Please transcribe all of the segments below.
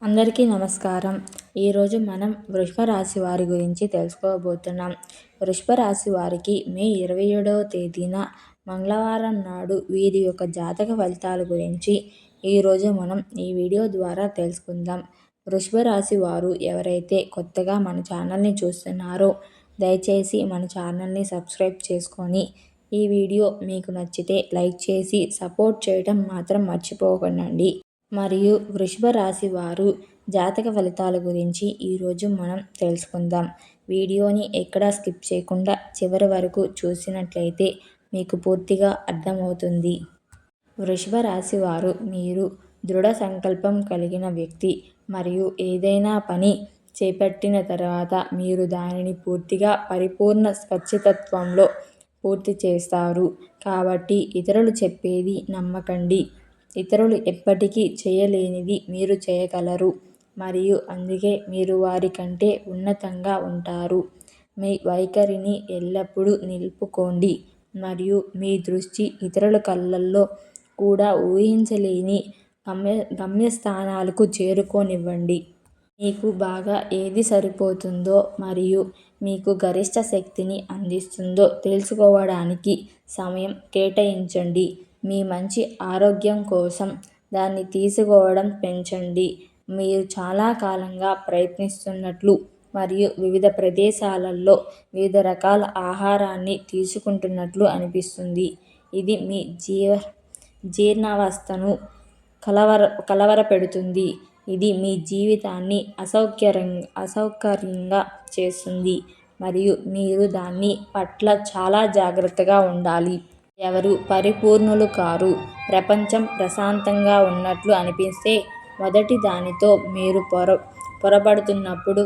అందరికీ నమస్కారం. ఈరోజు మనం వృషభ రాశి వారి గురించి తెలుసుకోబోతున్నాం. వృషభ రాశి వారికి మే 27వ తేదీన మంగళవారం నాడు వీరి యొక్క జాతక ఫలితాల గురించి ఈరోజు మనం ఈ వీడియో ద్వారా తెలుసుకుందాం. వృషభ రాశి వారు ఎవరైతే కొత్తగా మన ఛానల్ని చూస్తున్నారో దయచేసి మన ఛానల్ని సబ్స్క్రైబ్ చేసుకొని ఈ వీడియో మీకు నచ్చితే లైక్ చేసి సపోర్ట్ చేయడం మాత్రం మర్చిపోకండి. మరియు వృషభ రాశి వారు జాతక ఫలితాల గురించి ఈరోజు మనం తెలుసుకుందాం. వీడియోని ఎక్కడా స్కిప్ చేయకుండా చివరి వరకు చూసినట్లయితే మీకు పూర్తిగా అర్థమవుతుంది. వృషభ రాశి వారు మీరు దృఢ సంకల్పం కలిగిన వ్యక్తి మరియు ఏదైనా పని చేపట్టిన తర్వాత మీరు దానిని పూర్తిగా పరిపూర్ణ ఖచ్చితత్వంలో పూర్తి చేస్తారు. కాబట్టి ఇతరులు చెప్పేది నమ్మకండి. ఇతరులు ఎప్పటికీ చేయలేనిది మీరు చేయగలరు మరియు అందుకే మీరు వారి కంటే ఉన్నతంగా ఉంటారు. మీ వైఖరిని ఎల్లప్పుడూ నిలుపుకోండి మరియు మీ దృష్టి ఇతరుల కళ్ళల్లో కూడా ఊహించలేని గమ్యస్థానాలకు చేరుకోనివ్వండి. మీకు బాగా ఏది సరిపోతుందో మరియు మీకు గరిష్ట శక్తిని అందిస్తుందో తెలుసుకోవడానికి సమయం కేటాయించండి. మీ మంచి ఆరోగ్యం కోసం దాన్ని తీసుకోవడం పెంచండి. మీరు చాలా కాలంగా ప్రయత్నిస్తున్నట్లు మరియు వివిధ ప్రదేశాలలో వివిధ రకాల ఆహారాన్ని తీసుకుంటున్నట్లు అనిపిస్తుంది. ఇది మీ జీర్ణావస్థను కలవరపెడుతుంది. ఇది మీ జీవితాన్ని అసౌకర్యంగా చేస్తుంది మరియు మీరు దాని పట్ల చాలా జాగ్రత్తగా ఉండాలి. ఎవరూ పరిపూర్ణులు కారు. ప్రపంచం ప్రశాంతంగా ఉన్నట్లు అనిపిస్తే మొదటి దానితో మీరు పొరబడుతున్నప్పుడు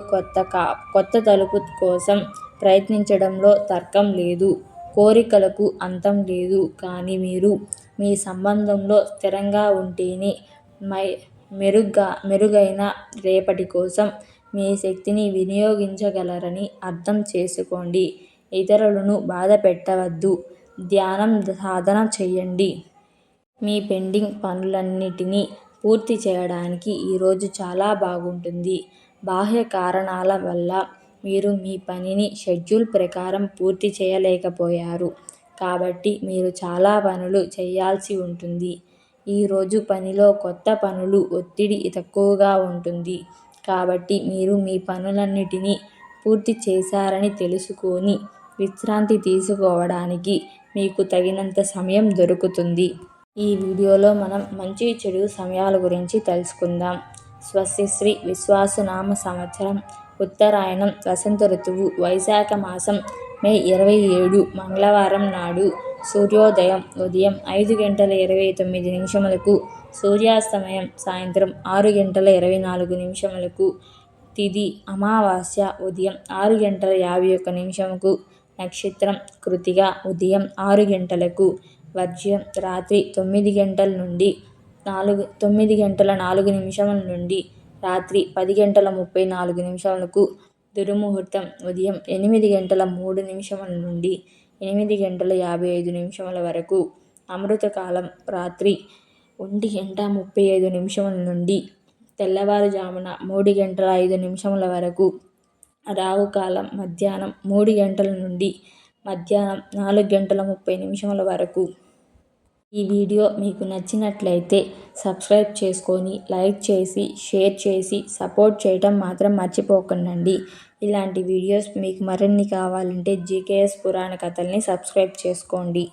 కొత్త తలుపు కోసం ప్రయత్నించడంలో తర్కం లేదు. కోరికలకు అంతం లేదు కానీ మీరు మీ సంబంధంలో స్థిరంగా ఉంటేనే మెరుగైన రేపటి కోసం మీ శక్తిని వినియోగించగలరని అర్థం చేసుకోండి. ఇతరులను బాధ పెట్టవద్దు. ధ్యానం సాధన చేయండి. మీ పెండింగ్ పనులన్నిటినీ పూర్తి చేయడానికి ఈరోజు చాలా బాగుంటుంది. బాహ్య కారణాల వల్ల మీరు మీ పనిని షెడ్యూల్ ప్రకారం పూర్తి చేయలేకపోయారు కాబట్టి మీరు చాలా పనులు చేయాల్సి ఉంటుంది. ఈరోజు పనిలో కొత్త పనులు ఒత్తిడి తక్కువగా ఉంటుంది కాబట్టి మీరు మీ పనులన్నిటినీ పూర్తి చేశారని తెలుసుకొని విశ్రాంతి తీసుకోవడానికి మీకు తగినంత సమయం దొరుకుతుంది. ఈ వీడియోలో మనం మంచి చెడు సమయాల గురించి తెలుసుకుందాం. స్వస్తిశ్రీ విశ్వావసునామ సంవత్సరం ఉత్తరాయణం వసంత ఋతువు వైశాఖ మాసం మే 27 మంగళవారం నాడు సూర్యోదయం ఉదయం 5:29 సూర్యాస్తమయం సాయంత్రం 6:24 తిథి అమావాస్య ఉదయం 6:51 నక్షత్రం కృత్తిక ఉదయం 6 గంటలకు వర్జ్యం రాత్రి 9 నుండి 9:04 నుండి రాత్రి 10:34 దుర్ముహూర్తం ఉదయం 8:03 నుండి 8:55 వరకు. అమృతకాలం రాత్రి 1:35 నుండి తెల్లవారుజామున 3:05 వరకు. రాహుకాలం మధ్యాహ్నం 3 గంటల నుండి మధ్యాహ్నం 4:30 వరకు. ఈ వీడియో మీకు నచ్చినట్లయితే సబ్స్క్రైబ్ చేసుకొని లైక్ చేసి షేర్ చేసి సపోర్ట్ చేయడం మాత్రం మర్చిపోకండి. ఇలాంటి వీడియోస్ మీకు మరిన్ని కావాలంటే జీకేఎస్ పురాణ కథల్ని సబ్స్క్రైబ్ చేసుకోండి.